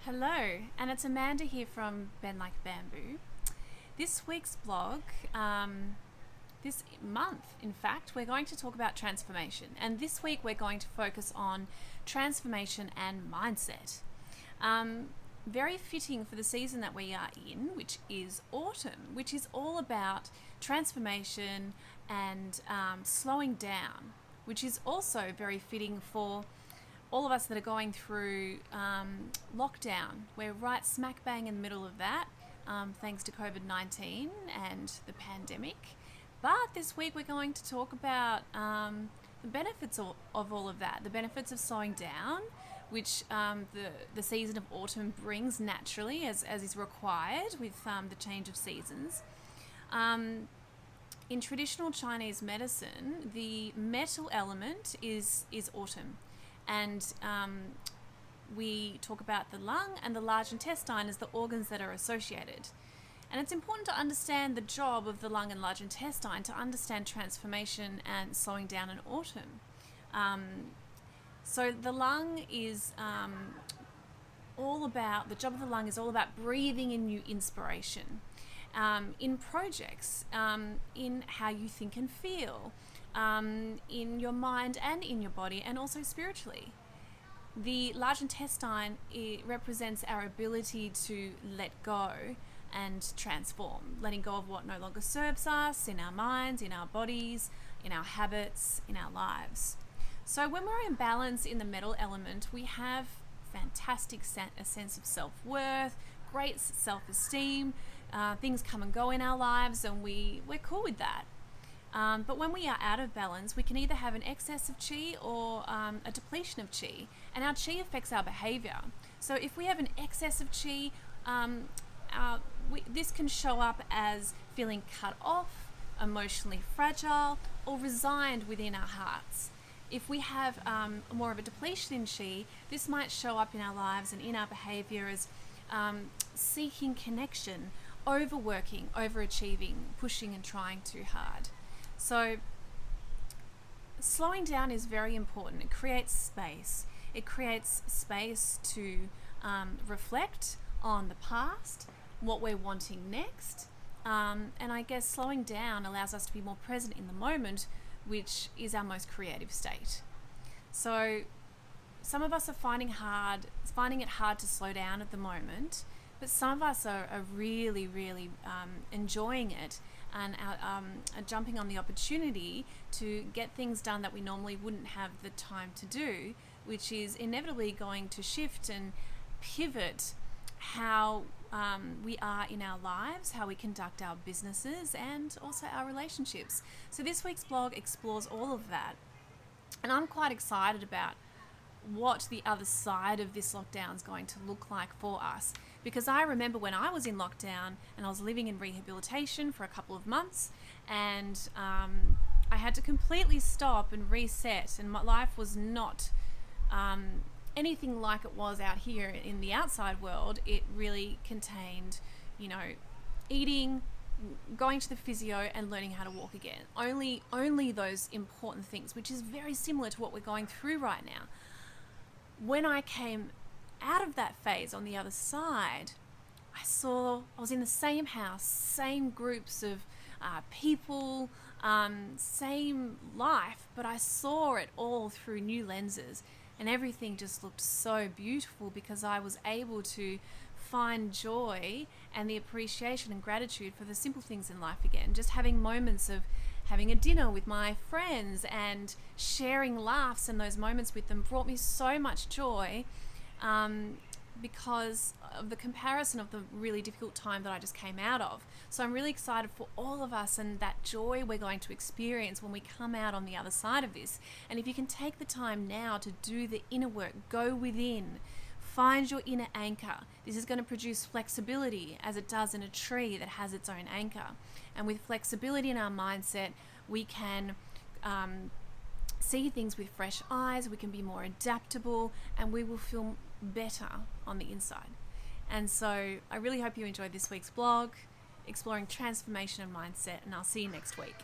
Hello, and it's Amanda here from Bend Like Bamboo. This week's blog, this month, in fact, we're going to talk about transformation. And this week we're going to focus on transformation and mindset. Very fitting for the season that we are in, which is autumn, which is all about transformation and slowing down, which is also very fitting for all of us that are going through lockdown. We're right smack bang in the middle of that, thanks to COVID-19 and the pandemic. But this week we're going to talk about the benefits of all of that, the benefits of slowing down, which the season of autumn brings naturally, as is required with the change of seasons. In traditional Chinese medicine, the metal element is autumn. And we talk about the lung and the large intestine as the organs that are associated. And it's important to understand the job of the lung and large intestine to understand transformation and slowing down in autumn. So the lung is the job of the lung is all about breathing in new inspiration, in projects, in how you think and feel, in your mind and in your body, and also spiritually. The large intestine, it represents our ability to let go and transform, letting go of what no longer serves us in our minds, in our bodies, in our habits, in our lives. So when we're in balance in the metal element, we have fantastic a sense of self-worth, great self-esteem, things come and go in our lives, and we're cool with that. But when we are out of balance, we can either have an excess of qi or a depletion of qi, and our qi affects our behavior. So if we have an excess of qi, this can show up as feeling cut off, emotionally fragile, or resigned within our hearts. If we have more of a depletion in qi, this might show up in our lives and in our behavior as seeking connection, overworking, overachieving, pushing and trying too hard. So slowing down is very important. It creates space. It creates space to reflect on the past, what we're wanting next. And I guess slowing down allows us to be more present in the moment, which is our most creative state. So some of us are finding it hard to slow down at the moment, but some of us are really, really enjoying it and are jumping on the opportunity to get things done that we normally wouldn't have the time to do, which is inevitably going to shift and pivot how we are in our lives, how we conduct our businesses, and also our relationships. So this week's blog explores all of that. And I'm quite excited about what the other side of this lockdown is going to look like for us. Because I remember when I was in lockdown and I was living in rehabilitation for a couple of months, and I had to completely stop and reset, and my life was not anything like it was out here in the outside world. It really contained, eating, going to the physio, and learning how to walk again. Only those important things, which is very similar to what we're going through right now. When I came out of that phase on the other side, I was in the same house, same groups of people, same life, but I saw it all through new lenses, and everything just looked so beautiful because I was able to find joy and the appreciation and gratitude for the simple things in life again. Just having moments of having a dinner with my friends and sharing laughs, and those moments with them brought me so much joy because of the comparison of the really difficult time that I just came out of. So I'm really excited for all of us and that joy we're going to experience when we come out on the other side of this. And if you can take the time now to do the inner work, go within, find your inner anchor. This is going to produce flexibility, as it does in a tree that has its own anchor. And with flexibility in our mindset, we can see things with fresh eyes, we can be more adaptable, and we will feel better on the inside. And so I really hope you enjoyed this week's blog, exploring transformation and mindset, and I'll see you next week.